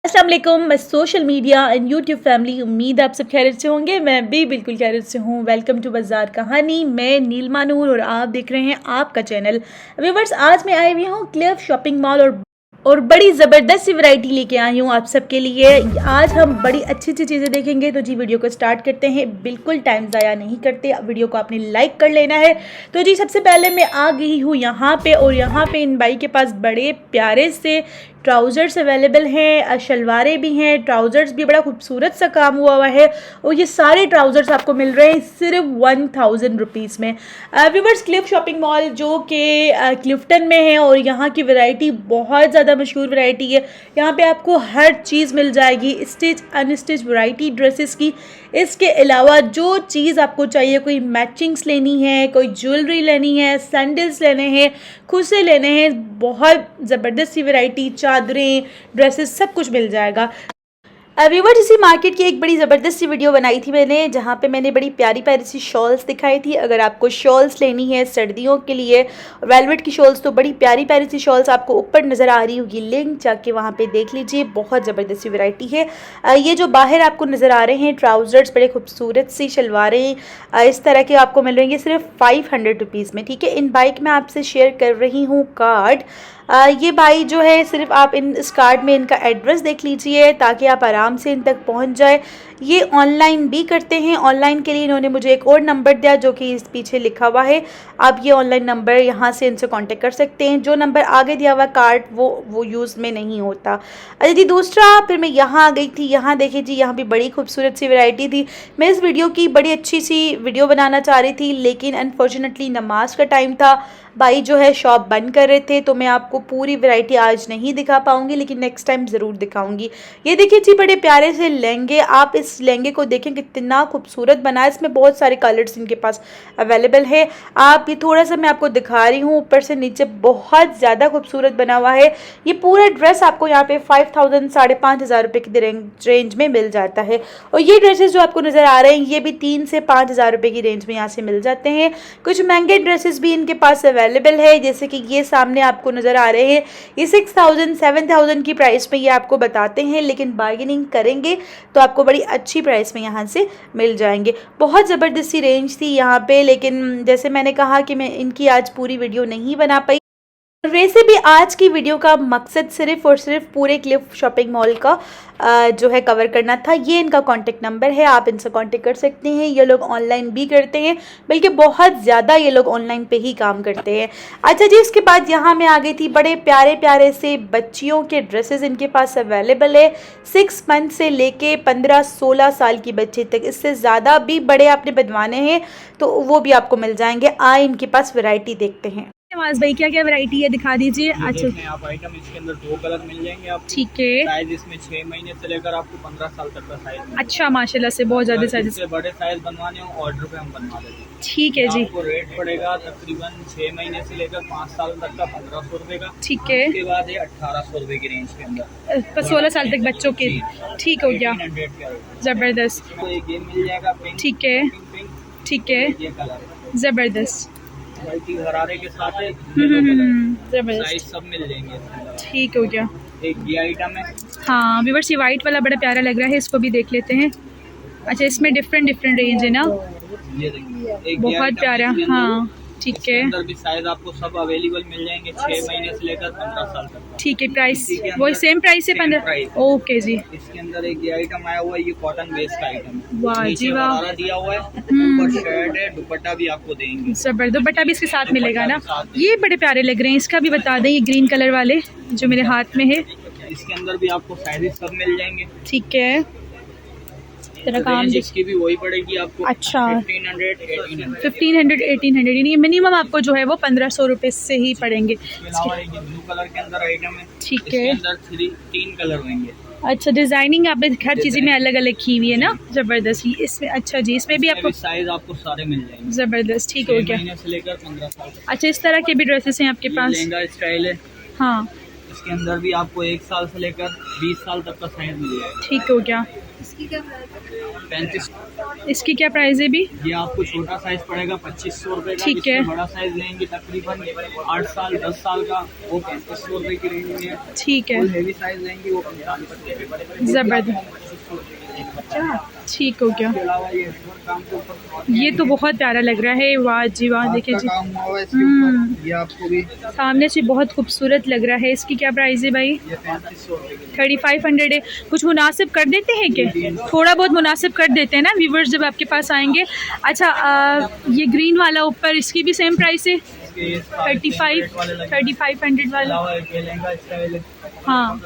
अस्सलाम वालेकुम। मैं social media and YouTube family, उम्मीद आप सब खैरियत से होंगे। मैं भी बिल्कुल खैरियत से हूँ। वेलकम टू बाज़ार कहानी। मैं नीलमा नूर और आप देख रहे हैं आपका चैनल। व्यूअर्स, आज मैं आई हुई हूँ क्लिफ शॉपिंग मॉल और बड़ी ज़बरदस्त सी वैरायटी लेके आई हूँ आप सबके लिए। आज हम बड़ी अच्छी अच्छी चीज़ें देखेंगे। तो जी वीडियो को स्टार्ट करते हैं। बिल्कुल टाइम ज़ाया नहीं करते, वीडियो को आपने लाइक कर लेना है। तो जी सबसे पहले मैं आ गई हूँ यहाँ पे, और यहाँ पे इन भाई के पास बड़े प्यारे से ट्राउज़र्स अवेलेबल हैं, शलवारें भी हैं, ट्राउज़र्स भी बड़ा खूबसूरत सा काम हुआ है। और ये सारे ट्राउज़र्स आपको मिल रहे हैं सिर्फ 1000 रुपीज़ में। व्यूअर्स, क्लिफ शॉपिंग मॉल जो कि क्लिफ्टन में है, और यहाँ की वैरायटी बहुत ज़्यादा मशहूर वैरायटी है। यहाँ पे आपको हर चीज़ मिल जाएगी, स्टिच अनस्टिच वैरायटी ड्रेसेस की। इसके अलावा जो चीज़ आपको चाहिए, कोई मैचिंग्स लेनी है, कोई ज्वेलरी लेनी है, सैंडल्स लेने हैं, खुद से लेने हैं, बहुत ज़बरदस्त सी वैरायटी, चादरें, ड्रेसेस, सब कुछ मिल जाएगा। व्यूअर्स, इसी मार्केट की एक बड़ी ज़बरदस्त सी वीडियो बनाई थी मैंने, जहाँ पे मैंने बड़ी प्यारी प्यारी सी शॉल्स दिखाई थी। अगर आपको शॉल्स लेनी है सर्दियों के लिए, वेलवेट की शॉल्स, तो बड़ी प्यारी प्यारी सी शॉल्स आपको ऊपर नज़र आ रही होगी, लिंक जाके वहाँ पे देख लीजिए। बहुत ज़बरदस्त सी वैरायटी है। ये जो बाहर आपको नज़र आ रहे हैं ट्राउज़र्स, बड़े खूबसूरत सी शलवारें इस तरह के आपको मिल रही हैं सिर्फ 500 रुपीज़ में। ठीक है, इन बाइक में आपसे शेयर कर रही हूँ कार्ड। ये भाई जो है, सिर्फ आप इस कार्ड में इनका एड्रेस देख लीजिए ताकि आप आराम से इन तक पहुंच जाए। ये ऑनलाइन भी करते हैं। ऑनलाइन के लिए इन्होंने मुझे एक और नंबर दिया जो कि इस पीछे लिखा हुआ है। आप ये ऑनलाइन नंबर यहाँ से इनसे कांटेक्ट कर सकते हैं। जो नंबर आगे दिया हुआ कार्ड वो यूज़ में नहीं होता। अच्छा जी, दूसरा फिर मैं यहाँ आ गई थी। यहाँ देखिए जी, यहाँ भी बड़ी खूबसूरत सी वैरायटी थी। मैं इस वीडियो की बड़ी अच्छी सी वीडियो बनाना चाह रही थी, लेकिन अनफॉर्चुनेटली नमाज का टाइम था, भाई जो है शॉप बंद कर रहे थे, तो मैं आपको पूरी वैरायटी आज नहीं दिखा पाऊंगी, लेकिन नेक्स्ट टाइम ज़रूर दिखाऊंगी। ये देखिए जी, बड़े प्यारे से लहंगे। आप इस लहंगे को देखें कितना खूबसूरत बना है। इसमें बहुत सारे कलर्स इनके पास अवेलेबल है। आप ये थोड़ा सा मैं आपको दिखा रही हूँ, ऊपर से नीचे बहुत ज़्यादा खूबसूरत बना हुआ है। ये पूरा ड्रेस आपको यहाँ पे 5000 5,500 रुपये की रेंज में मिल जाता है। और ये ड्रेसेस जो आपको नज़र आ रहे हैं, ये भी 3 से 5,000 रुपये की रेंज में यहाँ से मिल जाते हैं। कुछ महंगे ड्रेसेस भी इनके पास अवेलेबल है, जैसे कि ये सामने आपको नज़र आ रहे हैं। ये 6000 7000 की प्राइस में ये आपको बताते हैं, लेकिन बार्गेनिंग करेंगे तो आपको बड़ी अच्छी प्राइस में यहाँ से मिल जाएंगे। बहुत ज़बरदस्त सी रेंज थी यहाँ पे, लेकिन जैसे मैंने कहा कि मैं इनकी आज पूरी वीडियो नहीं बना पाई। वैसे भी आज की वीडियो का मकसद सिर्फ और सिर्फ पूरे क्लिफ शॉपिंग मॉल का जो है कवर करना था। ये इनका कांटेक्ट नंबर है, आप इनसे कांटेक्ट कर सकते हैं। ये लोग ऑनलाइन भी करते हैं, बल्कि बहुत ज़्यादा ये लोग ऑनलाइन पे ही काम करते हैं। अच्छा जी, इसके बाद यहाँ मैं आ गई थी। बड़े प्यारे प्यारे से बच्चियों के ड्रेसेस इनके पास अवेलेबल है, 6 मंथ से लेके 15-16 साल की बच्चे तक। इससे ज़्यादा भी बड़े आपने बनवाने हैं तो वो भी आपको मिल जाएंगे। आए इनके पास वैरायटी देखते हैं। नवाज भाई, क्या क्या वैरायटी है दिखा दीजिए। अच्छा, आप आइटम इसके अंदर 2 कलर मिल जाएंगे आपको। ठीक है। साइज इसमें 6 महीने से लेकर आपको 15 साल तक का साइज। अच्छा, माशाल्लाह से बहुत ज़्यादा साइज। इससे बड़े साइज बनवाने हो ऑर्डर पे हम बनवा देते हैं। ठीक है जी। आपको रेट पड़ेगा तकरीबन 6 महीने से लेकर 5 साल तक का 1500 रुपए का। ठीक है। उसके बाद ये 1800 रुपए की रेंज के अंदर 16 साल तक बच्चों के। ठीक हो गया, 1800 ज़बरदस्त। तो एक गेम मिल जाएगा पिंक। ठीक है, पिंक ठीक है, ये कलर ज़बरदस्त। मल्टी हरारे के साथ है। ज़बरदस्त, साइज सब मिल जाएंगे इसके अंदर। ठीक हो गया। एक ये आइटम है। हाँ व्यूअर्स, ये वाइट वाला बड़ा प्यारा लग रहा है, इसको भी देख लेते हैं। अच्छा, इसमें डिफरेंट डिफरेंट रेंज है ना, ये देखिए एक बहुत प्यारा। हाँ ठीक है, अंदर भी साइज आपको सब अवेलेबल मिल जाएंगे 6 महीने से लेकर 15 साल तक। ठीक है। प्राइस वही सेम प्राइस है 15। ओके जी। इसके अंदर एक ये आइटम आया हुआ है, ये कॉटन बेस्ड का आइटम है। वाह जी वाह, दिया हुआ है, ऊपर शर्ट है, दुपट्टा भी आपको देंगे। जबरदस्त। दुपट्टा भी इसके साथ मिलेगा ना। ये बड़े प्यारे लग रहे हैं, इसका भी बता दें। ये ग्रीन कलर वाले जो मेरे हाथ में है, इसके अंदर भी आपको साइजेस सब मिल जाएंगे। ठीक है, तेरा काम इसकी भी वही पड़ेगी आपको। अच्छा, 1500 1800 यानी मिनिमम आपको जो है वो 1500 रुपये से ही पड़ेंगे। ब्लू कलर के अंदर आइटम है। ठीक है, अंदर 3 कलर होंगे। अच्छा, डिजाइनिंग आपने हर चीज़ में अलग अलग की हुई है ना, जबरदस्त। इसमें अच्छा जी, इसमें भी आपको साइज आपको सारे मिल जाएंगे। जबरदस्त, ठीक हो गया। महीने से लेकर 15 साल। अच्छा, इस तरह के भी ड्रेसेस हैं आपके पास। लहंगा स्टाइल है। हाँ, इसके अंदर भी आपको 1 साल से लेकर 20 साल तक का साइज मिल जाएगा। ठीक हो गया। 35। इसकी क्या प्राइस है भी? ये आपको छोटा साइज पड़ेगा 2500 रुपये का। ठीक है। इससे बड़ा साइज लेंगे तकरीबन 8 साल 10 साल का, वो 3500 रुपये की रेंज में है। ठीक है। फुल हेवी साइज लेंगे वो 4500 रुपये पड़ेगा। जबरदस्त। ठीक हो गया। इसके अलावा ये हैंगर काम के ऊपर ये तो बहुत प्यारा लग रहा है। वाह जी वाह, देखिए जी, काम हुआ है इसके ऊपर। ये आपको भी सामने से बहुत खूबसूरत लग रहा है। इसकी क्या प्राइस है भाई? ये 3500 रुपये की। 3500 है। कुछ मुनासिब कर देते हैं कि थोड़ा बहुत मुनासिब कर देते हैं ना व्यूवर्स जब आपके पास आएंगे। अच्छा ये ग्रीन वाला ऊपर, इसकी भी सेम प्राइस है? 3500 वाला। हाँ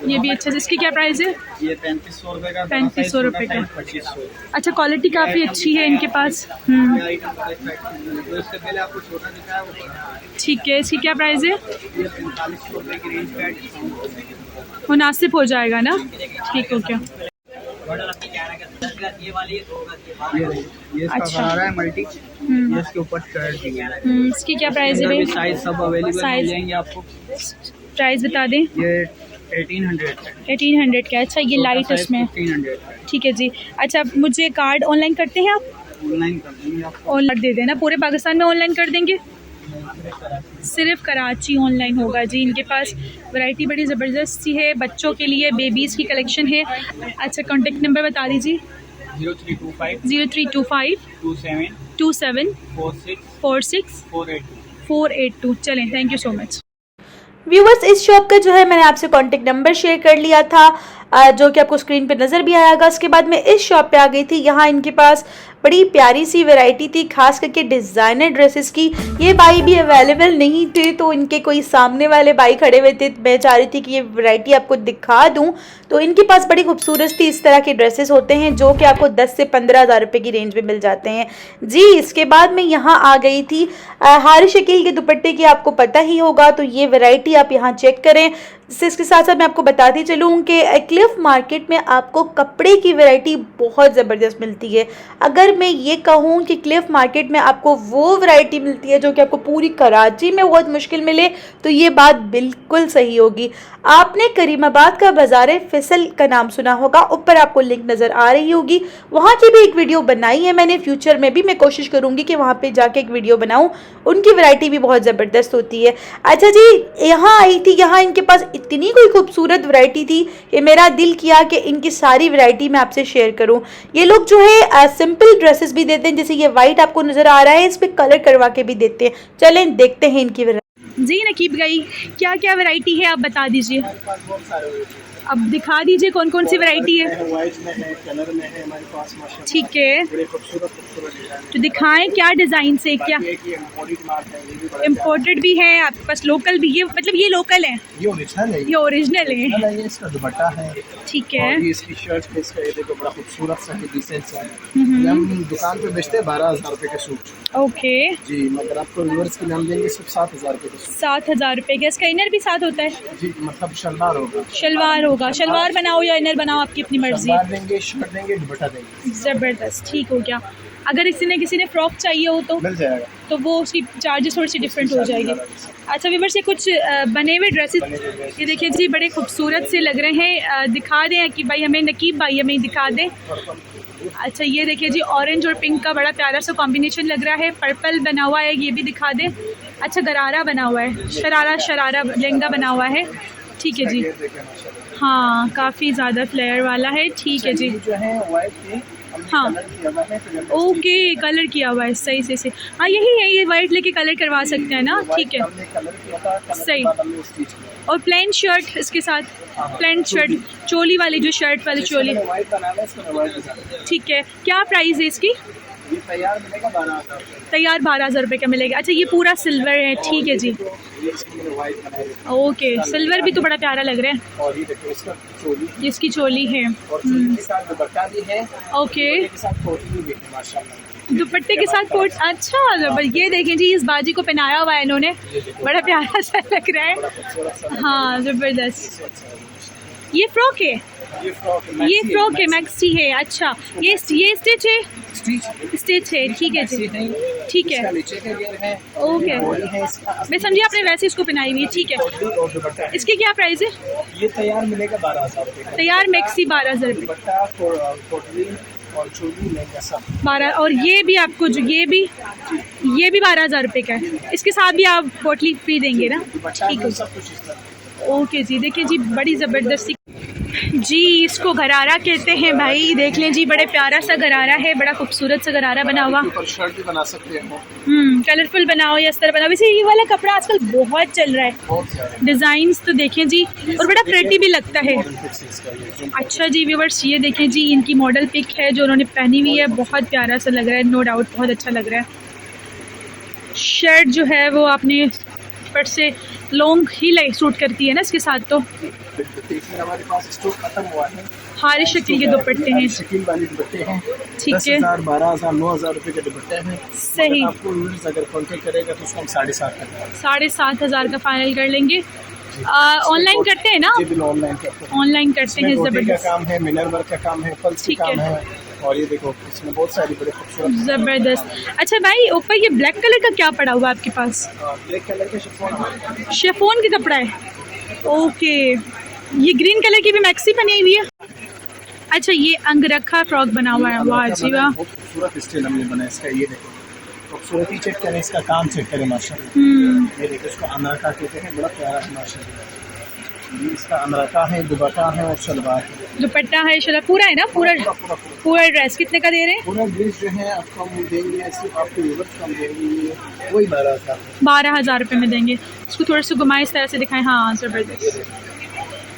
ये भी अच्छा है। इसकी क्या प्राइस है? ये 3500 रुपये का। 3500 रुपये का। 2500। अच्छा क्वालिटी काफ़ी अच्छी है इनके पास। इससे पहले आपको छोटा दिखाया वो बड़ा। ठीक है। इसकी क्या प्राइस है? ये 4500 रुपये की रेंज में मुनासिब हो जाएगा ना? ठीक हो क्या। ये इसका अच्छा। गरारा है मल्टी। ये इसके ऊपर शर्ट दी है। इसकी क्या प्राइस है भाई? साइज सब अवेलेबल साइज- मिल जाएंगे आपको। प्राइस बता दें। ये 1800 का। 1800 का। अच्छा ये लाइट उसमें। 1500 का। ठीक है जी। अच्छा मुझे कार्ड ऑनलाइन करते हैं आप? ऑनलाइन कर देंगे आपको। ऑनलाइन दे देना। पूरे पाकिस्तान में ऑनलाइन कर देंगे? सिर्फ कराची ऑनलाइन होगा जी। इनके पास वैरायटी बड़ी ज़बरदस्त सी है। बच्चों के लिए बेबीज़ की कलेक्शन है। अच्छा कॉन्टेक्ट नंबर बता दीजिए। 0325 0325 27 27 46 46 482। 482। चलें, thank you so much. Viewers इस शॉप का जो है मैंने आपसे कॉन्टेक्ट नंबर शेयर कर लिया था जो कि आपको स्क्रीन पे नज़र भी आएगा। उसके बाद मैं इस शॉप पे आ गई थी। यहाँ इनके पास बड़ी प्यारी सी वैरायटी थी, खास करके डिज़ाइनर ड्रेसेस की। ये भाई भी अवेलेबल नहीं थे तो इनके कोई सामने वाले भाई खड़े हुए थे। मैं चाह रही थी कि ये वैरायटी आपको दिखा दूँ। तो इनके पास बड़ी खूबसूरत सी इस तरह के ड्रेसेस होते हैं जो कि आपको 10 से 15 हज़ार रुपये की रेंज में मिल जाते हैं जी। इसके बाद मैं यहाँ आ गई थी हारी शकील के दुपट्टे की, आपको पता ही होगा। तो ये वैरायटी आप यहाँ चेक करें। इसके साथ साथ मैं आपको बताती चलूँ कि क्लिफ मार्केट में आपको कपड़े की वैरायटी बहुत ज़बरदस्त मिलती है। अगर मैं ये कहूँ कि क्लिफ मार्केट में आपको वो वैरायटी मिलती है जो कि आपको पूरी कराची में बहुत मुश्किल मिले, तो ये बात बिल्कुल सही होगी। आपने करीमाबाद का बाज़ार फिसल का नाम सुना होगा, ऊपर आपको लिंक नज़र आ रही होगी। वहाँ की भी एक वीडियो बनाई है मैंने। फ्यूचर में भी मैं कोशिश करूँगी कि वहाँ पे जाके एक वीडियो बनाऊँ। उनकी वैरायटी भी बहुत ज़बरदस्त होती है। अच्छा जी यहाँ आई थी। यहाँ इनके पास इतनी कोई खूबसूरत वैरायटी थी कि मेरा दिल किया कि इनकी सारी वैरायटी मैं आपसे शेयर करूं। ये लोग जो है सिंपल ड्रेसेस भी देते हैं, जैसे ये वाइट आपको नज़र आ रहा है, इस पर कलर करवा के भी देते हैं। चलें देखते हैं इनकी वैरायटी। जी नकीब गई, क्या क्या वैरायटी है आप बता दीजिए। अब दिखा दीजिए कौन कौन सी वैरायटी है। व्हाइट में है, कलर में है हमारे पास माशाल्लाह। ठीक है बड़े खूबसूरत डिजाइन। तो दिखाएं क्या डिज़ाइन से क्या। इम्पोर्टेड माल है, ये भी बड़ा इम्पोर्टेड भी है आपके पास, लोकल भी। ये मतलब ये लोकल है, ये ओरिजिनल है। ये ओरिजिनल है। ये इसका दुपट्टा है। ठीक है। और ये इसकी शर्ट पे इसका ये देखो बड़ा खूबसूरत सा है, डिसेंट सा है। ये हम दुकान पे बेचते हैं 12000 रुपए के सूट ओके जी, मगर आपको रिवर्स के नाम देंगे सिर्फ 7000 रुपए के सूट 7000 रुपये का। इसका इनर भी साथ होता है? जी, मतलब शलवार होगा। शलवार होगा। शलवार बनाओ या इनर बनाओ, आपकी अपनी मर्जी। शलवार देंगे, शर्ट देंगे, दुपट्टा देंगे। ज़बरदस्त। ठीक हो गया। अगर किसी ने फ्रॉक चाहिए हो तो मिल जाएगा। तो वो उसकी चार्जेस थोड़ी सी डिफरेंट हो जाएगी। अच्छा व्यूअर्स ये कुछ बने हुए ड्रेसेस ये देखिए जी, बड़े खूबसूरत से लग रहे हैं। दिखा दें कि भाई हमें, नकीब भाई हमें दिखा दें। अच्छा ये देखिए जी, ऑरेंज और पिंक का बड़ा प्यारा सा कॉम्बिनेशन लग रहा है। पर्पल बना हुआ है, ये भी दिखा दें। अच्छा गरारा बना हुआ है, शरारा लहंगा बना हुआ है। ठीक है जी, हाँ काफ़ी ज़्यादा फ्लेयर वाला है। ठीक है जी, जो है व्हाइट हाँ ओके कलर किया हुआ है सही से। हाँ यही है, ये वाइट लेके कलर करवा सकते हैं ना। ठीक है सही। और प्लेन शर्ट इसके साथ, प्लेन शर्ट चोली वाली, जो शर्ट वाली चोली। ठीक है, क्या प्राइस है इसकी? तैयार मिलेगा 12000। तैयार 12000 रुपये का मिलेगा। अच्छा ये पूरा सिल्वर है। ठीक है जी, ओके सिल्वर भी तो बड़ा प्यारा लग रहा है। और ये देखो इसका चोली, जिसकी चोली है और चोली के साथ दुपट्टा भी है। ओके के साथ कोटी भी है माशाल्लाह। दुपट्टे के साथ कोट। अच्छा ये देखें जी, इस बाजी को पहनाया हुआ है इन्होंने, बड़ा प्यारा सा लग रहा है। हाँ ज़बरदस्त। ये फ्रॉक है, ये फ्रॉक ये फ्रॉक है, मैक्सी है। अच्छा, ये स्टिच है, स्टिच है, ठीक है जी, ठीक है, नीचे का घेर है, ओके। ये बॉडी है इसका, मैं समझी आपने वैसे इसको पहनाई हुई है, ठीक है। और दुपट्टा है। इसकी क्या प्राइस है? ये तैयार मिलेगा 12,000 रुपये का। तैयार मैक्सी 12,000 रुपये, दुपट्टा कोटली और चोली लहंगा सब 12। और ये भी आपको जो ये भी 12,000 रुपये का है। इसके साथ भी आप पोटली फ्री देंगे ना? दुपट्टा ठीक है, सब कुछ इस तरह। ओके जी। देखिए जी, बड़ी ज़बरदस्ती जी, इसको गरारा कहते हैं भाई। देख लें जी, बड़े प्यारा सा गरारा है, बड़ा खूबसूरत सा गरारा बना हुआ। ऊपर शर्ट भी बना सकते हो, कलरफुल बनाओ या इस तरह बनाओ। वैसे ये वाला कपड़ा आजकल बहुत चल रहा है, बहुत सारे डिज़ाइंस तो देखें जी, और बड़ा प्रेटी भी लगता है। मॉडल फिक्स है इसका ये, जो अच्छा जी व्यूअर्स, ये देखें जी, इनकी मॉडल पिक है जो उन्होंने पहनी हुई है, बहुत प्यारा सा लग रहा है, नो डाउट बहुत अच्छा लग रहा है। शर्ट जो है वो आपने फट से लॉन्ग ही लाइक सूट करती है ना इसके साथ, तो इसमें हमारे पास स्टॉक खत्म हुआ है। हारी शक्ल के दुपट्टे हैं, शकील वाले दुपट्टे हैं, ठीक है, 10,000 12,000 9,000 रुपए के दुपट्टे हैं। सही। मगर आपको व्यूअर्स अगर कॉन्टेक्ट करेगा तो उसको हम 7,500 तक 7,500 का फाइनल कर लेंगे। ऑनलाइन करते हैं ना? जी बिल्कुल ऑनलाइन करते हैं। ऑनलाइन करते हैं, इसमें गोटी का ज़बरदस्त काम है, मिनर वर्क का काम है, पल्स ठीक का काम है। है, और ये देखो इसमें बहुत सारी बड़े खूबसूरत ज़बरदस्त। अच्छा भाई, ऊपर ये ब्लैक कलर का क्या पड़ा हुआ है आपके पास? ब्लैक कलर का शिफॉन हमारे पास। शेफोन का कपड़ा है, ओके। ये ग्रीन कलर की भी मैक्सी बनी हुई है। अच्छा, ये अंगरखा फ्रॉक बना हुआ है, वाह जी वाह। बहुत खूबसूरत स्टाइल हमने बनाया इसका, ये देखो खूबसूरती चेक करें, इसका काम चेक करें माशाल्लाह। ये देखो इसको अनरका कहते हैं, बड़ा प्यारा है माशाल्लाह। ये इसका अनरका है, दुपट्टा है और शलवार है। दुपट्टा है, शलवार पूरा है ना? पूरा ड्रेस कितने का दे रहे हैं? पूरा ड्रेस जो है आपको हम देंगे, सिर्फ आपको व्यूअर्स कम देंगे, वही 12,000 12,000 रुपये में देंगे। इसको थोड़ा सा घुमाए, इस तरह से दिखाएं। हाँ, ज़बरदस्त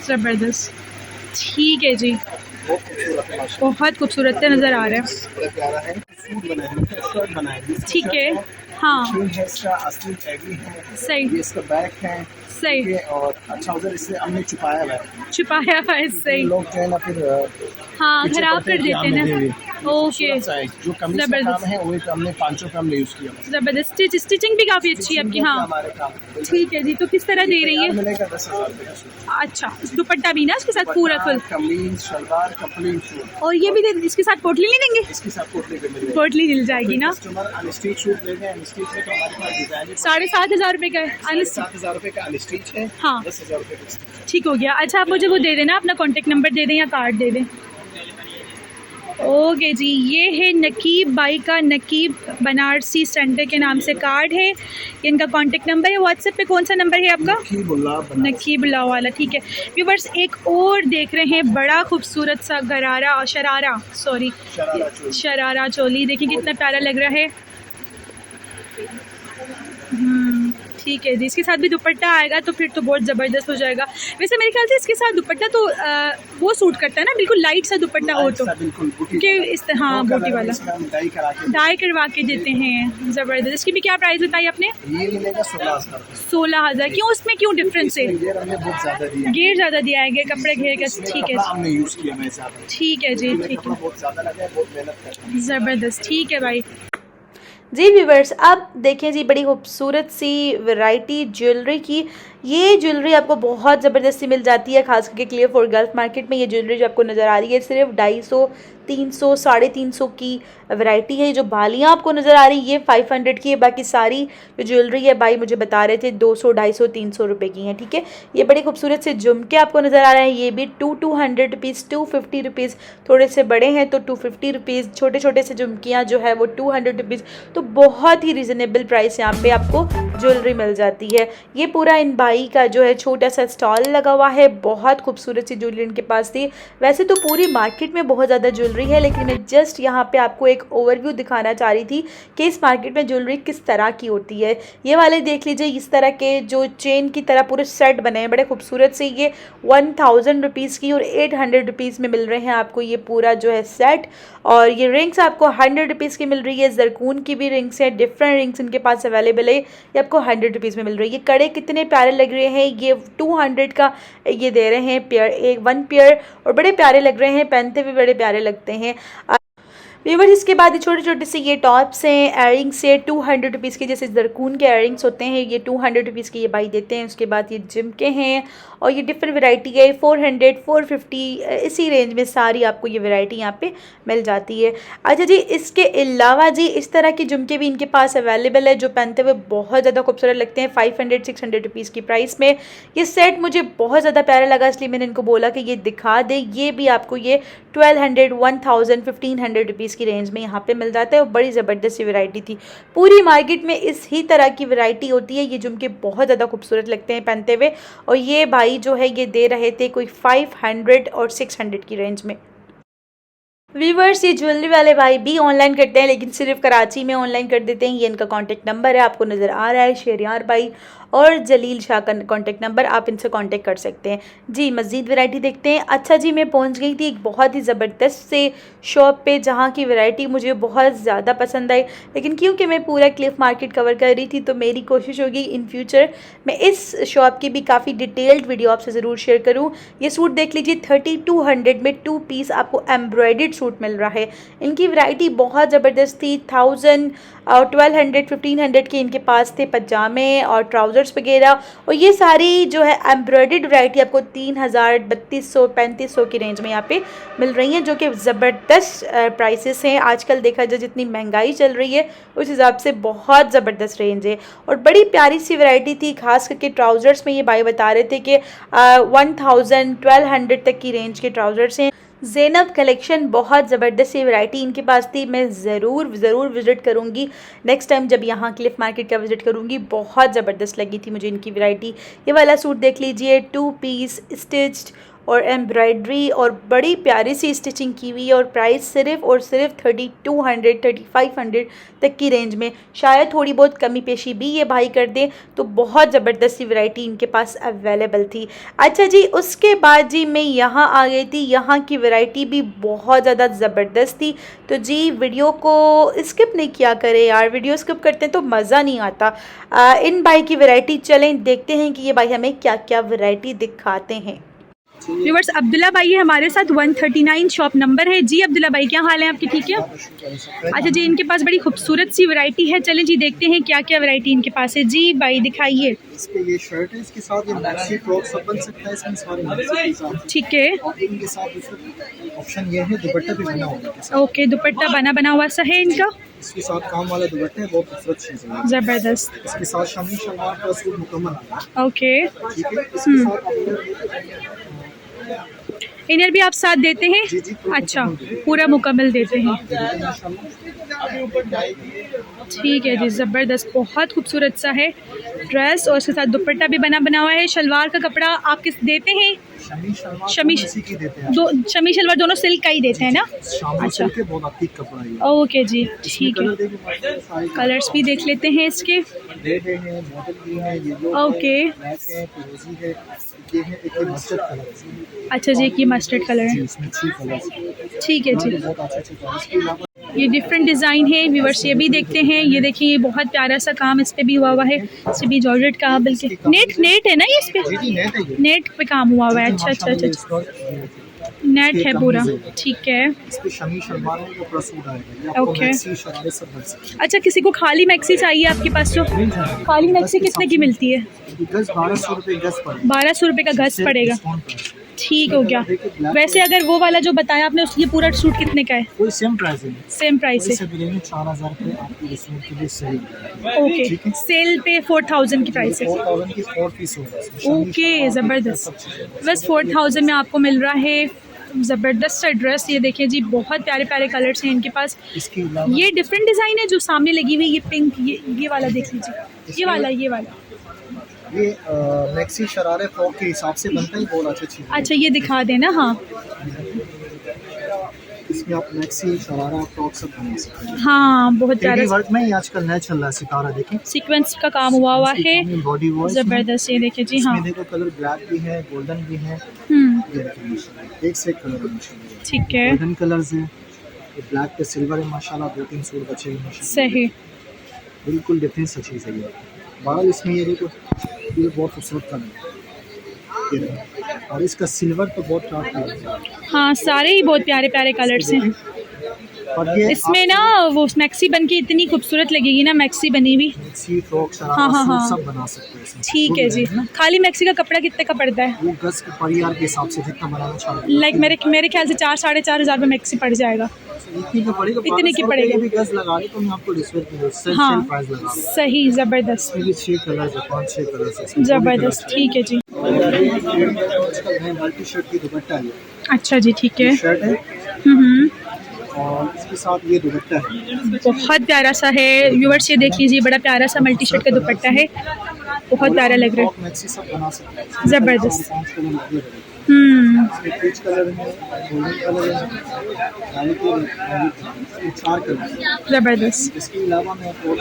ज़बरदस्त, ठीक है जी, बहुत खूबसूरत है माशाल्लाह। बहुत खूबसूरत नज़र आ रहा है, बड़ा प्यारा है। सूट बनाए हैं, शर्ट बनाए हैं, ठीक है। हाँ, शूट है इसका, असली टैगी है, सही ये इसका बैक है, सही, ठीक है, और अच्छा उधर इससे हमने छुपाया हुआ है। छुपाया हुआ है, सही। लोग जो है ना फिर हाँ, पीछे खराब पड़ते कर हैं कि देते हैं हमने दे ना, दी। ओके। खूबसूरत सा है, जो कमीज का ज़बरदस्त। काम है वही तो हमने 500 का हमने यूज़ किया बस। ज़बरदस्त। स्टिचिंग भी काफ़ी अच्छी है आपकी। हाँ, हमारे काम ठीक है जी। तो किस तरह दे रही है? मिलेगा 10,000 रुपये का सूट। अच्छा, दुपट्टा भी ना इसके साथ पूरा फुल, कमीज शलवार कंप्लीट सूट, और ये भी इसके साथ पोटली नहीं देंगे? इसके साथ कोटली पे मिलेगा। पोटली मिल जाएगी ना? कस्टमर अनस्टिच सूट ले गए, अनस्टिच में तो हमारे पास डिजाइन 7,500 रुपये का है। 7,000 रुपये का अनस्टिच है, हाँ। 10,000 रुपये का स्टिच। ठीक हो गया। अच्छा, आप मुझे वो दे देना, अपना कॉन्टेक्ट नंबर दे दें या कार्ड दे दें। ओके जी, ये है नकीब बाई का, नकीब बनारसी सेंटर के नाम से कार्ड है, इनका कॉन्टेक्ट नंबर है। व्हाट्सएप पे कौन सा नंबर है आपका? नकीबुल्लाह वाला, ठीक है। व्यूअर्स, एक और देख रहे हैं, बड़ा खूबसूरत सा गरारा और शरारा चोली। देखिए कितना प्यारा लग रहा है। ठीक है जी, इसके साथ भी दुपट्टा आएगा तो फिर तो बहुत ज़बरदस्त हो जाएगा। वैसे मेरे ख्याल से इसके साथ दुपट्टा तो वो सूट करता है ना, बिल्कुल लाइट सा दुपट्टा हो तो, क्योंकि इस हाँ बूटी वाला डाई करवा के देते हैं। ज़बरदस्त। इसकी भी क्या प्राइस बताई आपने? ये मिलेगा 16,000। 16,000। क्यों, उसमें क्यों डिफरेंस है? घेर ज़्यादा दिया है, कपड़े घेर का, ठीक है, ठीक है जी, ठीक है, ज़बरदस्त, ठीक है भाई। जी व्यूवर्स, अब देखें जी, बड़ी खूबसूरत सी वैरायटी ज्वेलरी की। ये ज्वेलरी आपको बहुत ज़बरदस्ती मिल जाती है, खास करके क्लियर फॉर गल्फ मार्केट में। ये ज्वेलरी जो आपको नज़र आ रही है सिर्फ 250, 300, 350 की वैरायटी है। जो बालियाँ आपको नज़र आ रही है ये 500 की है, बाकी सारी जो ज्वेलरी है भाई मुझे बता रहे थे 200, 250, 300 रुपये की हैं, ठीक है। ये बड़े खूबसूरत से झुमके आपको नज़र आ रहे हैं, ये भी 200 रुपीज़, 250 रुपीज़। थोड़े से बड़े हैं तो 250 रुपीज़, छोटे छोटे से झुमकियाँ जो है वो 200 रुपीज़। तो बहुत ही रिजनेबल प्राइस यहाँ पे आपको ज्वेलरी मिल जाती है। ये पूरा इन भाई का जो है छोटा सा स्टॉल लगा हुआ है, बहुत खूबसूरत सी ज्वेलरी इनके पास थी। वैसे तो पूरी मार्केट में बहुत ज़्यादा ज्वेलरी है, लेकिन मैं जस्ट यहाँ पे आपको एक ओवरव्यू दिखाना चाह रही थी कि इस मार्केट में ज्वेलरी किस तरह की होती है। ये वाले देख लीजिए, इस तरह के जो चेन की तरह पूरे सेट बने हैं, बड़े खूबसूरत से। ये 1000 रुपीज़ की और 800 रुपीज़ में मिल रहे हैं आपको ये पूरा जो है सेट। और ये रिंग्स आपको 100 रुपीज़ की मिल रही है। जरकून की भी रिंग्स है, डिफरेंट रिंग्स इनके पास अवेलेबल है, ये आपको 100 रुपीज़ में मिल रही है। ये कड़े कितने प्यारे लग रहे हैं, ये 200 का ये दे रहे हैं पेयर, एक 1 पेयर, और बड़े प्यारे लग रहे हैं, पहनते हुए बड़े प्यारे लगते हैं। व्यूअर्स इसके बाद छोटे छोटे से ये टॉप्स हैं, एयरिंग्स है 200 रुपीज़ के, जैसे जरकून के एयरिंग्स होते हैं ये 200 रुपीज़ के ये भाई देते हैं। उसके बाद ये जिम के हैं और ये डिफरेंट वैरायटी है 400 450 इसी रेंज में सारी आपको ये वैरायटी यहाँ पे मिल जाती है। अच्छा जी, इसके अलावा जी इस तरह के झुमके भी इनके पास अवेलेबल है जो पहनते हुए बहुत ज़्यादा खूबसूरत लगते हैं 500 600 रुपीज़ की प्राइस में। ये सेट मुझे बहुत ज़्यादा प्यारा लगा इसलिए मैंने इनको बोला कि ये दिखा दे। ये भी आपको ये 1200 1000 1500 रुपीज़ की रेंज में यहाँ पे मिल जाता है और बड़ी ज़बरदस्त सी वैरायटी थी। पूरी मार्केट में इस ही तरह की वैरायटी होती है। ये झुमके बहुत ज़्यादा खूबसूरत लगते हैं पहनते हुए और ये भाई जो है ये दे रहे थे कोई 500 और 600 की रेंज में। व्यूवर्स ये ज्वेलरी वाले भाई भी ऑनलाइन करते हैं लेकिन सिर्फ कराची में ऑनलाइन कर देते हैं। ये इनका कॉन्टैक्ट नंबर है आपको नज़र आ रहा है, शेरियार भाई और जलील शाह का कॉन्टैक्ट नंबर, आप इनसे कांटेक्ट कर सकते हैं। जी मज़ीद वैरायटी देखते हैं। अच्छा जी, मैं पहुंच गई थी एक बहुत ही ज़बरदस्त से शॉप पे जहां की वैरायटी मुझे बहुत ज़्यादा पसंद आई, लेकिन क्योंकि मैं पूरा क्लिफ मार्केट कवर कर रही थी तो मेरी कोशिश होगी इन फ्यूचर मैं इस शॉप की भी काफ़ी डिटेल्ड वीडियो आपसे ज़रूर शेयर करूँ। ये सूट देख लीजिए 3200 में 2 पीस आपको एम्ब्रॉयडर्ड सूट मिल रहा है। इनकी वैरायटी बहुत ज़बरदस्त थी। 1000 और 1200 1500 के इनके पास थे पजामे और ट्राउज़र्स वगैरह और ये सारी जो है एम्ब्रॉयडर्ड वैरायटी आपको 3000 3200 3500 की रेंज में यहाँ पे मिल रही हैं जो कि ज़बरदस्त प्राइसेस हैं। आजकल देखा जाए जितनी महंगाई चल रही है उस हिसाब से बहुत ज़बरदस्त रेंज है और बड़ी प्यारी सी वैरायटी थी। खास करके ट्राउज़र्स में ये भाई बता रहे थे कि 1000 1200 तक की रेंज के ट्राउज़र्स हैं। ज़ैनब कलेक्शन बहुत ज़बरदस्त सी वैरायटी इनके पास थी। मैं ज़रूर विज़िट करूँगी नेक्स्ट टाइम जब यहाँ क्लिफ मार्केट का विज़िट करूँगी। बहुत ज़बरदस्त लगी थी मुझे इनकी वैरायटी। ये वाला सूट देख लीजिए 2 पीस स्टिच्ड और एम्ब्रॉयडरी और बड़ी प्यारी सी स्टिचिंग की हुई है और प्राइस सिर्फ और सिर्फ 3200 3500 तक की रेंज में। शायद थोड़ी बहुत कमी पेशी भी ये भाई कर दें तो बहुत ज़बरदस्त सी वैरायटी इनके पास अवेलेबल थी। अच्छा जी, उसके बाद जी मैं यहाँ आ गई थी। यहाँ की वैरायटी भी बहुत ज़्यादा ज़बरदस्त थी। तो जी वीडियो को स्किप नहीं किया करें यार, वीडियो स्किप करते हैं तो मज़ा नहीं आता। इन भाई की वैरायटी चलें देखते हैं कि ये भाई हमें क्या क्या वैरायटी दिखाते हैं। व्यूअर्स अब्दुल्ला भाई है हमारे साथ 139 शॉप नंबर है। जी अब्दुल्ला भाई क्या हाल है आपके, ठीक है? अच्छा जी, इनके पास बड़ी खूबसूरत सी वैरायटी है। चलें जी देखते हैं क्या क्या वैरायटी इनके पास है। जी भाई दिखाइए। इस पे ये शर्ट है, इसके साथ ये मैक्सी टॉप सब बन सकता है, इसमें सारे मैक्सी के साथ। ठीक है, और इनके साथ दूसरा ऑप्शन ये है दुपट्टा भी बना हुआ है। ओके, दुपट्टा बना हुआ सा है इनका। इसके साथ काम वाला दुपट्टा है, बहुत खूबसूरत चीज़ है। ज़बरदस्त। इसके साथ शमी शलवार का सूट मुकम्मल आता है। ओके, ठीक है, इसके साथ इनर भी आप साथ देते हैं? जी जी अच्छा, पूरा मुकम्मल देते हैं। ठीक है जी, ज़बरदस्त, बहुत खूबसूरत सा है ड्रेस और इसके साथ दुपट्टा भी बना हुआ है। शलवार का कपड़ा आप किस देते हैं? शमी शलवार दोनों सिल्क का ही देते हैं ना? अच्छा, ओके जी, ठीक है। कलर्स भी देख लेते हैं इसके। ओके, अच्छा जी, ये मस्टर्ड कलर है। ठीक है जी, ये डिफरेंट डिज़ाइन है। व्यूअर्स ये भी देखते हैं। ये देखिए, ये बहुत प्यारा सा काम इस पे भी हुआ है। इस भी जॉर्जेट का बल्कि नेट है ना, ये इस पे नेट पे काम हुआ है। अच्छा, नेट है पूरा, ठीक है। ओके, अच्छा, किसी को खाली मैक्सी चाहिए आपके पास तो खाली मैक्सी कितने की मिलती है? 1200 रुपये का गज पड़ेगा। ठीक हो गया। वैसे अगर वो वाला जो बताया आपने ये पूरा सूट कितने का है? कोई सेम प्राइस है। सेम प्राइस है। 4000 रुपये आपके सूट के लिए सही। ओके, सेल पे 4000 की प्राइस है। 4000 की 4 पीस होगा। ओके, ज़बरदस्त। बस 4000 में आपको मिल रहा है ज़बरदस्त सा ड्रेस। ये देखिए जी, बहुत प्यारे प्यारे कलर्स हैं इनके पास। ये डिफरेंट डिज़ाइन है जो सामने लगी हुई, ये पिंक, ये वाला देख लीजिए, ये वाला ये मैक्सी शरारे फ्रॉक के हिसाब से बनता है, बहुत अच्छी चीज़। अच्छा, ये दिखा देना। हाँ, इसमें आप मैक्सी शरारा फ्रॉक सब बना सकते हैं। हाँ, बहुत प्यारा वर्क में ही आजकल नया चल रहा है। सितारा देखें, सीक्वेंस का काम हुआ है, बॉडी वॉश ज़बरदस्त। ये देखिए जी, हाँ, देखो कलर ब्लैक भी है, गोल्डन भी है। एक से कलर है, ठीक है। गोल्डन कलर्स है, ब्लैक पे सिल्वर है माशाल्लाह। 2-3 सूट बचे हैं सही, बिल्कुल डिफरेंट सा चीज़ है ये। बाल इसमें ये देखो, ये बहुत खूबसूरत कलर है और इसका सिल्वर तो बहुत शार्प है। हाँ, सारे ही बहुत प्यारे प्यारे कलर्स हैं। और ये इसमें ना वो मैक्सी बन के इतनी खूबसूरत लगेगी ना, मैक्सी बनी हुई। सी फ्रॉक शरारा हाँ, हाँ, सूट हाँ। सब बना सकते हैं इसमें। ठीक है जी। खाली मैक्सी का कपड़ा कितने का पड़ता है? वो गज के पर यार के हिसाब से जितना बनाना चाहते लाइक मेरे ख्याल से 4-4.5 हज़ार में मैक्सी पड़ जाएगा। इतनी का पड़ेगा, इतने की 1200 पड़ेगा। रुपए भी गज लगा रही तो मैं आपको डिस्काउंट की सेल हाँ प्राइस लगा दूँ। सही, ज़बरदस्त इसमें भी 6 कलर है, 5-6 कलर है। ज़बरदस्त। ठीक है जी। मल्टी शर्ट की दुपट्टा है, अच्छा जी, ठीक है। शर्ट है हम्म, और इसके साथ ये दुपट्टा है। बहुत प्यारा सा है व्यूअर्स, ये देख लीजिए, बड़ा प्यारा सा मल्टी शर्ट का दुपट्टा है, बहुत प्यारा लग रहा है। मैक्सी सब बना सकते हैं। ज़बरदस्त। 5 कलर लगे हुए हैं। हम्म, इसमें पीच कलर है, गोल्डन कलर है, रानी के 4 कलर हैं। ज़बरदस्त। इसके अलावा मैं और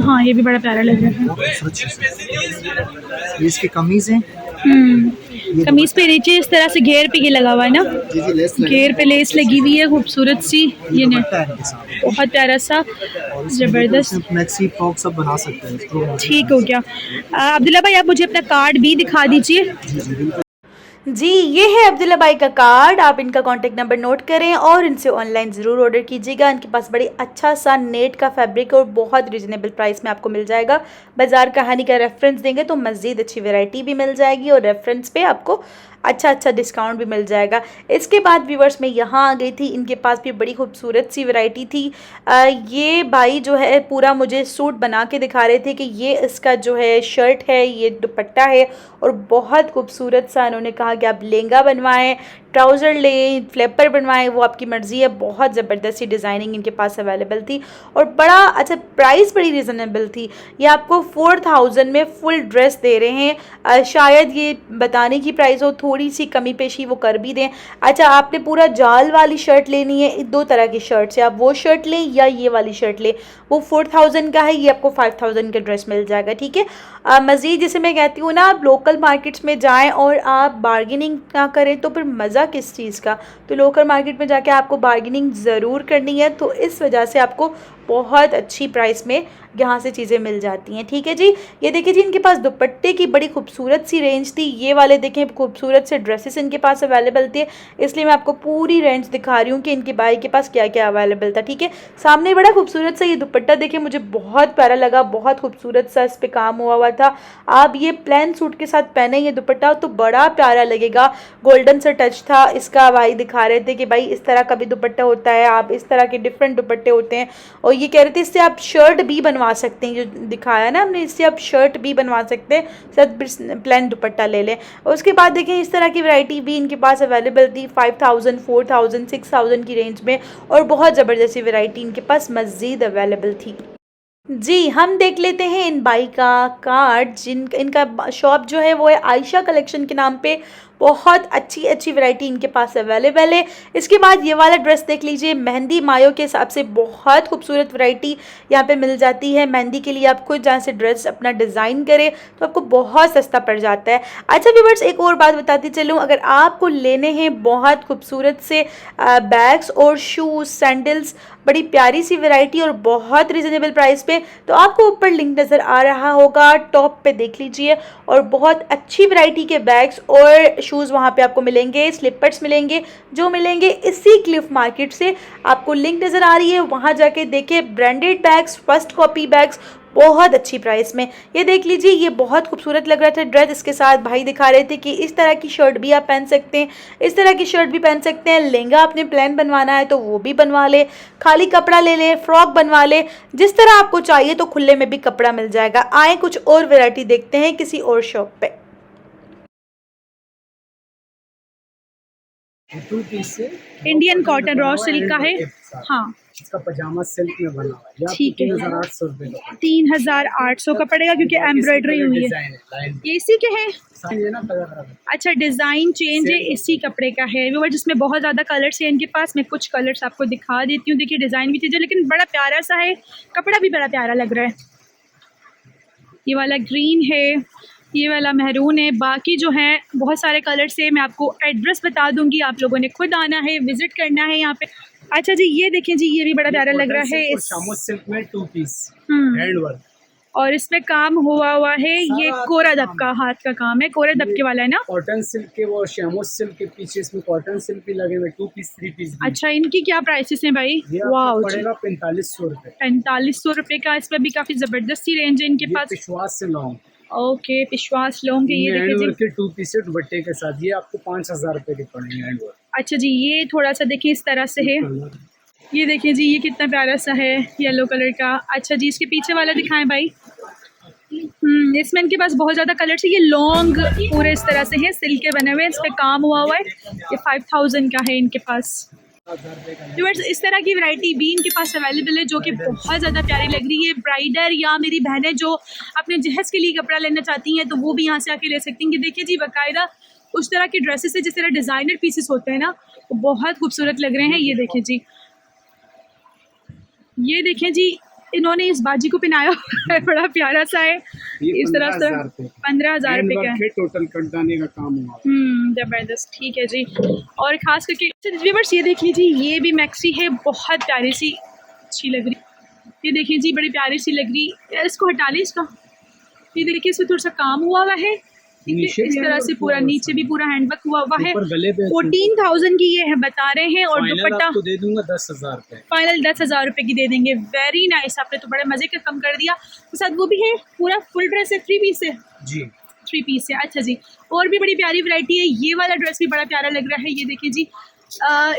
हाँ ये भी बड़ा प्यारा लग रहा है। ये इसकी कमीज है, कमीज पे नीचे इस तरह से घेर पे ये लगा हुआ है ना, जी लेस लगी घेर पे लेस लगी हुई है खूबसूरत सी, ये ने दुपट्टा है इनके साथ। बहुत प्यारा सा, और इसमें ज़बरदस्त। देखो, मैक्सी फ्रॉक सब बना सकते हैं इसको। ठीक हो गया। अब्दुल्ला भाई आप मुझे अपना कार्ड भी दिखा दीजिए। जी जी बिल्कुल। जी ये है अब्दुल्ला भाई का कार्ड, आप इनका कॉन्टैक्ट नंबर नोट करें और इनसे ऑनलाइन ज़रूर ऑर्डर कीजिएगा। इनके पास बड़ी अच्छा सा नेट का फैब्रिक और बहुत रिजनेबल प्राइस में आपको मिल जाएगा। बाज़ार कहानी का रेफरेंस देंगे तो मज़ीद अच्छी वैरायटी भी मिल जाएगी और रेफरेंस पे आपको अच्छा डिस्काउंट भी मिल जाएगा। इसके बाद व्यूवर्स मैं यहाँ आ गई थी, इनके पास भी बड़ी खूबसूरत सी वैरायटी थी। ये भाई जो है पूरा मुझे सूट बना के दिखा रहे थे कि ये इसका जो है शर्ट है, ये दुपट्टा है और बहुत खूबसूरत सा इन्होंने कहा कि आप लहंगा बनवाएं, ट्राउज़र लें, फ्लैपर बनवाएं, वो आपकी मर्ज़ी है। बहुत ज़बरदस्त सी डिज़ाइनिंग इनके पास अवेलेबल थी और बड़ा अच्छा प्राइस बड़ी रिजनेबल थी। ये आपको 4000 में फुल ड्रेस दे रहे हैं। शायद ये बताने की प्राइस हो, थोड़ी सी कमी पेशी वो कर भी दें। अच्छा आपने पूरा जाल वाली शर्ट लेनी है, 2 तरह की शर्ट्स है, आप वो शर्ट लें या ये वाली शर्ट लें, वो 4000 का है, ये आपको 5000 का ड्रेस मिल जाएगा। ठीक है। मज़ीद जिसे मैं कहती हूँ ना, आप लोकल मार्केट्स में जाएं और आप बार्गेनिंग ना करें तो फिर मज़ा किस चीज़ का। तो लोकल मार्केट में जाके आपको बार्गेनिंग ज़रूर करनी है, तो इस वजह से आपको बहुत अच्छी प्राइस में यहाँ से चीज़ें मिल जाती हैं। ठीक है जी। ये देखिए जी, इनके पास दुपट्टे की बड़ी खूबसूरत सी रेंज थी। ये वाले देखें खूबसूरत से ड्रेसेस इनके पास अवेलेबल थे, इसलिए मैं आपको पूरी रेंज दिखा रही हूँ कि इनके भाई के पास क्या क्या अवेलेबल था। ठीक है। सामने बड़ा खूबसूरत सा ये दुपट्टा देखें, मुझे बहुत प्यारा लगा, बहुत खूबसूरत सा इस पर काम हुआ था। आप ये प्लेन सूट के साथ पहने ये दुपट्टा तो बड़ा प्यारा लगेगा। गोल्डन सा टच था इसका, भाई दिखा रहे थे कि भाई इस तरह का भी दुपट्टा होता है, आप इस तरह के डिफरेंट दुपट्टे होते हैं। और ये कह रहे थे इससे आप शर्ट भी बनवा सकते हैं, जो दिखाया ना हमने, इससे आप शर्ट भी बनवा सकते हैं, सिर्फ प्लेन दुपट्टा ले लें। और उसके बाद देखें इस तरह की वैरायटी भी इनके पास अवेलेबल थी 5000, 4000, 6000 की रेंज में और बहुत ज़बरदस्त वैरायटी इनके पास मज़ीद अवेलेबल थी। जी हम देख लेते हैं इन बाई का कार्ड। इनका शॉप जो है वो है आयशा कलेक्शन के नाम पे। बहुत अच्छी वैरायटी इनके पास अवेलेबल है। इसके बाद ये वाला ड्रेस देख लीजिए, मेहंदी मायो के हिसाब से बहुत खूबसूरत वैरायटी यहाँ पे मिल जाती है। मेहंदी के लिए आप खुद जहाँ से ड्रेस अपना डिज़ाइन करें तो आपको बहुत सस्ता पड़ जाता है। अच्छा व्यूअर्स एक और बात बताती चलूँ, अगर आपको लेने हैं बहुत खूबसूरत से बैग्स और शूज़, सैंडल्स, बड़ी प्यारी सी वैरायटी और बहुत रिजनेबल प्राइस पे, तो आपको ऊपर लिंक नज़र आ रहा होगा, टॉप पे देख लीजिए। और बहुत अच्छी वैरायटी के बैग्स और शूज़ वहाँ पे आपको मिलेंगे, स्लिपर्स मिलेंगे, जो मिलेंगे इसी क्लिफ मार्केट से। आपको लिंक नज़र आ रही है, वहाँ जाके देखिए। Branded bags, first copy bags बहुत अच्छी प्राइस में। ये देख लीजिए, ये बहुत खूबसूरत लग रहा था ड्रेस। इसके साथ भाई दिखा रहे थे कि इस तरह की शर्ट भी आप पहन सकते हैं, इस तरह की शर्ट भी पहन सकते हैं। लहंगा आपने प्लान बनवाना है तो वो भी बनवा ले, खाली कपड़ा ले ले, फ्रॉक बनवा ले, जिस तरह आपको चाहिए। तो खुले में भी कपड़ा मिल जाएगा। आए कुछ और वैरायटी देखते हैं किसी और शॉप पे। 2 पीस से इंडियन कॉटन रॉ सिल्क का है। हाँ इसका पजामा सिल्क में बना हुआ है। ठीक है। 3800 रुपये का, 3800 का पड़ेगा क्योंकि एम्ब्रॉयडरी हुई है। ये इसी के है। अच्छा डिज़ाइन चेंज है, इसी कपड़े का है वो, जिसमें बहुत ज़्यादा कलर्स हैं इनके पास। मैं कुछ कलर्स आपको दिखा देती हूँ। देखिए डिज़ाइन भी चीज़ है लेकिन बड़ा प्यारा सा है, कपड़ा भी बड़ा प्यारा लग रहा है। ये वाला ग्रीन है, ये वाला महरून है, बाकी जो है बहुत सारे कलर्स है। मैं आपको एड्रेस बता दूंगी, आप लोगों ने खुद आना है, विजिट करना है यहाँ पे। अच्छा जी ये देखें जी, ये भी बड़ा प्यारा लग रहा है। शामो सिल्क में 2 पीस हैंड वर्क, और इसमें काम हुआ है, ये कोरा दब का हाथ का काम है, कोरे दबके वाला है ना। कॉटन सिल्क के वो शैमोस सिल्क के पीछे इसमें कॉटन सिल्क भी लगे हुए, 2 पीस 3 पीस। अच्छा, इनकी क्या प्राइसेस हैं भाई? वाह, पड़ेगा 4500 रुपए। 4500 रुपए का। इसमें भी काफी जबरदस्ती रेंज है इनके पास। विश्वास से लॉन्ग, ओके, विश्वास लोग के। ये देखिए जी, 2 पीस दुपट्टे के साथ ये आपको 5000 रुपए के पड़ेंगे हैंड वर्क। अच्छा जी, ये थोड़ा सा देखिए इस तरह से है। ये देखिए जी, ये कितना प्यारा सा है, येलो कलर का। अच्छा जी, इसके पीछे वाला दिखाएं भाई। इसमें इनके पास बहुत ज़्यादा कलर्स है। ये लॉन्ग पूरे इस तरह से है, सिल्क के बने हुए, इस पे काम हुआ हुआ है। ये 5000 का है इनके पास। व्यूअर्स, इस तरह की वैरायटी भी इनके पास अवेलेबल है, जो कि बहुत ज़्यादा प्यारी लग रही है। ब्राइडर या मेरी बहनें जो अपने जहेज़ के लिए कपड़ा लेना चाहती हैं, तो वो भी यहाँ से आके ले सकती हैं। कि देखिए जी, बाकायदा उस तरह के ड्रेसेस है जिस तरह डिज़ाइनर पीसेस होते हैं ना, वो बहुत खूबसूरत लग रहे हैं। ये देखें जी, ये देखें जी, इन्होंने इस बाजी को पहनाया है, बड़ा प्यारा सा है। इस तरह से 15,000 रुपये का है। टोटल कटदाने का काम हुआ। जबरदस्त, ठीक है जी। और ख़ास करके व्यूअर्स, ये देख लीजिए, ये भी मैक्सी है, बहुत प्यारी सी, अच्छी लग रही। ये देखिए जी, बड़ी प्यारी सी लग रही है। इसको हटा ली इसका। ये देखिए, इसमें थोड़ा सा काम हुआ हुआ है, इस तरह से पूरा नीचे भी पूरा हैंडवर्क हुआ हुआ है। 14,000 की ये है बता रहे हैं। और दुपट्टा दे दूंगा 10,000 रुपए, फाइनल 10,000 रुपए की दे देंगे। वेरी नाइस, आपने तो बड़े मजे का कम कर दिया। तो साथ वो भी है, पूरा फुल ड्रेस है, 3 पीस है जी, 3 पीस है। अच्छा जी, और भी बड़ी प्यारी वैरायटी है। ये वाला ड्रेस भी बड़ा प्यारा लग रहा है। ये देखिए जी,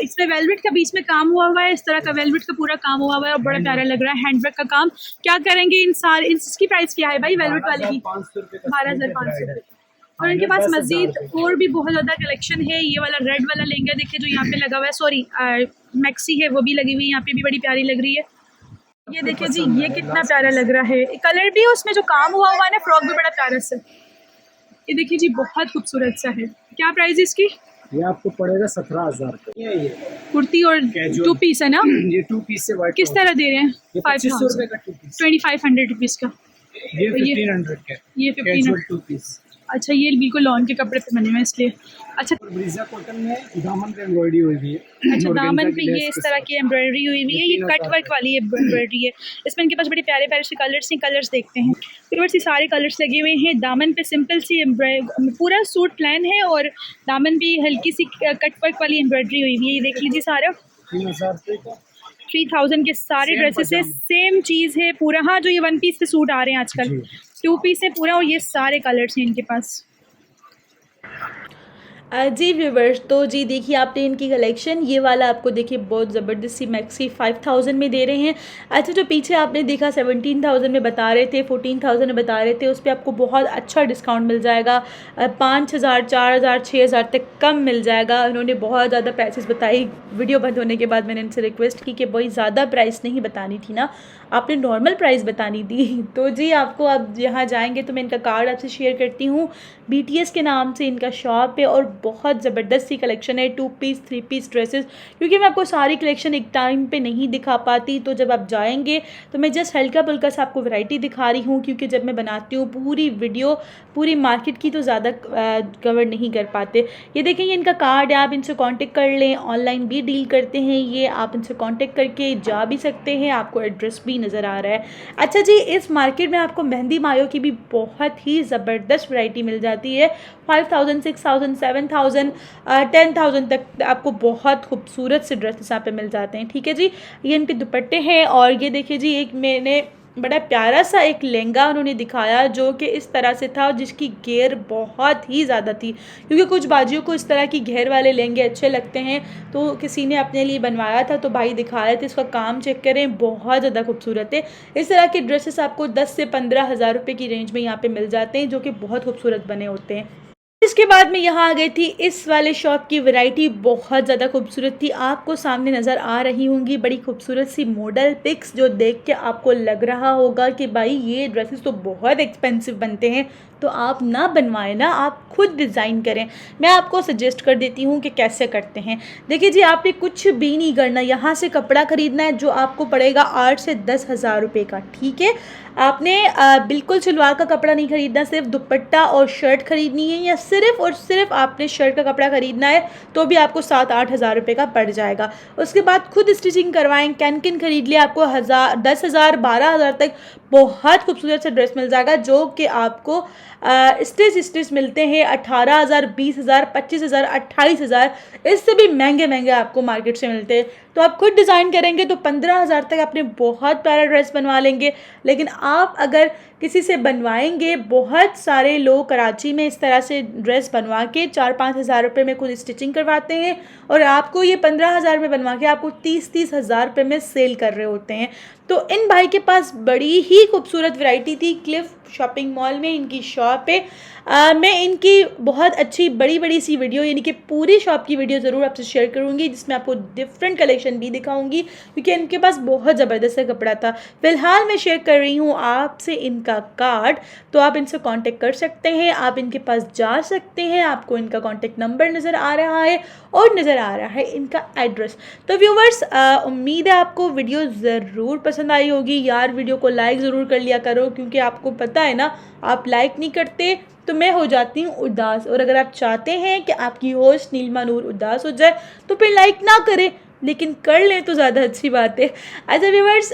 इसमें वेलवेट का बीच में काम हुआ हुआ है, इस तरह का वेलवेट का पूरा काम हुआ हुआ है और बड़ा प्यारा लग रहा है। हैंडवर्क का काम। क्या करेंगे इन सारे, इसकी प्राइस क्या है भाई वेलवेट वाले की? 12,500 रुपये। और इनके पास मजीद और भी बहुत ज़्यादा कलेक्शन है। ये वाला रेड वाला लहंगा देखिए जो यहाँ पे लगा हुआ है, सॉरी मैक्सी है, वो भी लगी हुई है यहाँ पे, भी बड़ी प्यारी लग रही है। ये देखिए जी, ये कितना प्यारा लग रहा है। कलर भी उसमें जो काम हुआ हुआ है ना, फ्रॉक भी बड़ा प्यारा सा। ये देखिए जी, बहुत खूबसूरत सा है। क्या प्राइस है इसकी? ये आपको पड़ेगा 17,000 रुपए। ये कुर्ती और 2 पीस है ना? ये 2 पीस से व्हाइट किस तरह दे रहे हैं? 2500 रुपए का 2 पीस, 2500 रुपीज़ का। ये 1500 का, ये 1500 2 पीस। अच्छा, ये बिल्कुल लॉन के कपड़े पे बने हुए हैं इसलिए। अच्छा, ब्रीजा कॉटन में दामन पे एम्ब्रॉयडरी हुई हुई है। अच्छा, दामन पे ये इस तरह की एम्ब्रॉयडरी हुई हुई है। ये कट वर्क वाली एम्ब्रॉयडरी है। इसमें इनके पास बड़े प्यारे प्यारे से कलर्स हैं। कलर्स देखते हैं, फिर से सारे कलर्स लगे हुए हैं। दामन पे सिंपल सी पूरा सूट प्लान है और दामन भी हल्की सी कट वर्क वाली एम्ब्रॉयडरी हुई हुई है। ये देख लीजिए, सारा 3000 रुपए का 3000 के सारे ड्रेसेस है। सेम चीज़ है पूरा। हाँ, जो ये 1 पीस पे सूट आ रहे हैं आजकल, 2 पीस है पूरा, और ये सारे कलर्स हैं इनके पास। जी व्यूवर्स, तो जी देखिए आपने इनकी कलेक्शन, ये वाला आपको देखिए बहुत ज़बरदस्त सी मैक्सी 5000 में दे रहे हैं। अच्छा, जो पीछे आपने देखा 17,000 में बता रहे थे, 14,000 में बता रहे थे, उस पर आपको बहुत अच्छा डिस्काउंट मिल जाएगा। 5,000, 4,000, 6,000 तक कम मिल जाएगा। उन्होंने बहुत ज़्यादा प्राइसेस बताई। वीडियो बंद होने के बाद मैंने इनसे रिक्वेस्ट की कि बहुत ज़्यादा प्राइस नहीं बतानी थी ना, आपने नॉर्मल प्राइस बतानी थी। तो जी आपको अब यहाँ जाएंगे तो मैं इनका कार्ड आपसे शेयर करती हूँ। BTS के नाम से इनका शॉप है और बहुत ज़बरदस्त सी कलेक्शन है, 2 पीस 3 पीस ड्रेसेस। क्योंकि मैं आपको सारी कलेक्शन एक टाइम पे नहीं दिखा पाती, तो जब आप जाएंगे तो मैं जस्ट हल्का फुल्का सा आपको वैरायटी दिखा रही हूँ। क्योंकि जब मैं बनाती हूँ पूरी वीडियो, पूरी मार्केट की तो ज़्यादा कवर नहीं कर पाते। ये देखें, ये इनका कार्ड है, आप इनसे कॉन्टेक्ट कर लें। ऑनलाइन भी डील करते हैं ये, आप इनसे कॉन्टेक्ट करके जा भी सकते हैं। आपको एड्रेस भी नज़र आ रहा है। अच्छा जी, इस मार्केट में आपको मेहंदी मायों की भी बहुत ही ज़बरदस्त वैरायटी मिल जाती है। 5,000, 6,000, 7,000, 10,000 तक आपको बहुत खूबसूरत से ड्रेसेस यहाँ पे मिल जाते हैं। ठीक है जी, ये इनके दुपट्टे हैं। और ये देखिए जी, एक मैंने बड़ा प्यारा सा एक लहंगा उन्होंने दिखाया जो कि इस तरह से था, जिसकी घेर बहुत ही ज़्यादा थी। क्योंकि कुछ बाजियों को इस तरह की घेर वाले लहंगे अच्छे लगते हैं, तो किसी ने अपने लिए बनवाया था, तो भाई दिखा रहे थे। इसका काम चेक करें, बहुत ज़्यादा खूबसूरत है। इस तरह के ड्रेसेस आपको 10 से 15,000 रुपये की रेंज में यहाँ पर मिल जाते हैं, जो कि बहुत खूबसूरत बने होते हैं। इसके बाद में यहाँ आ गई थी इस वाले शॉप की वैरायटी, बहुत ज़्यादा खूबसूरत थी। आपको सामने नज़र आ रही होंगी बड़ी खूबसूरत सी मॉडल पिक्स, जो देख के आपको लग रहा होगा कि भाई ये ड्रेसेस तो बहुत एक्सपेंसिव बनते हैं, तो आप ना बनवाएं ना, आप खुद डिज़ाइन करें। मैं आपको सजेस्ट कर देती हूँ कि कैसे करते हैं। देखिए जी, आपने कुछ भी नहीं करना, यहाँ से कपड़ा ख़रीदना है जो आपको पड़ेगा 8 से 10,000 रुपये का। ठीक है, आपने बिल्कुल सलवार का कपड़ा नहीं खरीदना, सिर्फ दुपट्टा और शर्ट खरीदनी है, या सिर्फ और सिर्फ आपने शर्ट का कपड़ा खरीदना है तो भी आपको 7-8 हज़ार रुपये का पड़ जाएगा। उसके बाद खुद स्टिचिंग करवाएं, कैन खरीद लिया, आपको 10,000 12,000 तक बहुत खूबसूरत सा ड्रेस मिल जाएगा, जो कि आपको स्टिच मिलते हैं 18,000 20,000 25,000 28,000, इससे भी महंगे आपको मार्केट से मिलते हैं। तो आप खुद डिज़ाइन करेंगे तो 15,000 तक अपने बहुत प्यारा ड्रेस बनवा लेंगे। लेकिन आप अगर किसी से बनवाएंगे, बहुत सारे लोग कराची में इस तरह से ड्रेस बनवा के 4-5 हज़ार रुपये में खुद स्टिचिंग करवाते हैं और आपको ये 15,000 में बनवा के आपको 30-30 हज़ार रुपये में सेल कर रहे होते हैं। तो इन भाई के पास बड़ी ही खूबसूरत वैरायटी थी। क्लिफ शॉपिंग मॉल में इनकी शॉप है। मैं इनकी बहुत अच्छी बड़ी सी वीडियो, यानी कि पूरी शॉप की वीडियो ज़रूर आपसे शेयर करूंगी, जिसमें आपको डिफरेंट कलेक्शन भी दिखाऊंगी, क्योंकि इनके पास बहुत ज़बरदस्त कपड़ा था। फ़िलहाल मैं शेयर कर रही हूँ आपसे इनका कार्ड, तो आप इनसे कांटेक्ट कर सकते हैं, आप इनके पास जा सकते हैं। आपको इनका कांटेक्ट नंबर नज़र आ रहा है और नज़र आ रहा है इनका एड्रेस। तो व्यूवर्स, उम्मीद है आपको वीडियो ज़रूर पसंद आई होगी। यार वीडियो को लाइक ज़रूर कर लिया करो, क्योंकि आपको पता है ना, आप लाइक नहीं करते तो मैं हो जाती हूँ उदास। और अगर आप चाहते हैं कि आपकी होस्ट नीलमा नूर उदास हो जाए तो फिर लाइक ना करें, लेकिन कर लें तो ज़्यादा अच्छी बात है। अच्छा व्यूवर्स,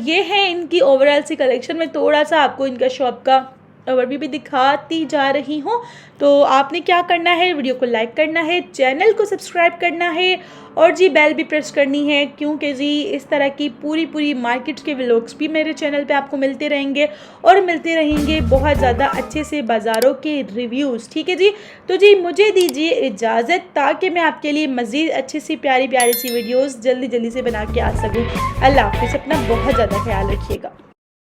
ये है इनकी ओवरऑल सी कलेक्शन। मैं थोड़ा सा आपको इनका शॉप का ओवरव्यू भी दिखाती जा रही हूँ। तो आपने क्या करना है, वीडियो को लाइक करना है, चैनल को सब्सक्राइब करना है और जी बेल भी प्रेस करनी है, क्योंकि जी इस तरह की पूरी मार्केट के व्लॉग्स भी मेरे चैनल पे आपको मिलते रहेंगे और मिलते रहेंगे बहुत ज़्यादा अच्छे से बाज़ारों के रिव्यूज़। ठीक है जी, तो जी मुझे दीजिए इजाज़त, ताकि मैं आपके लिए मज़ीद अच्छी सी प्यारी सी वीडियोज़ जल्दी से बना के आ सकूँ। अल्लाह हाफ़िज़, अपना बहुत ज़्यादा ख्याल रखिएगा।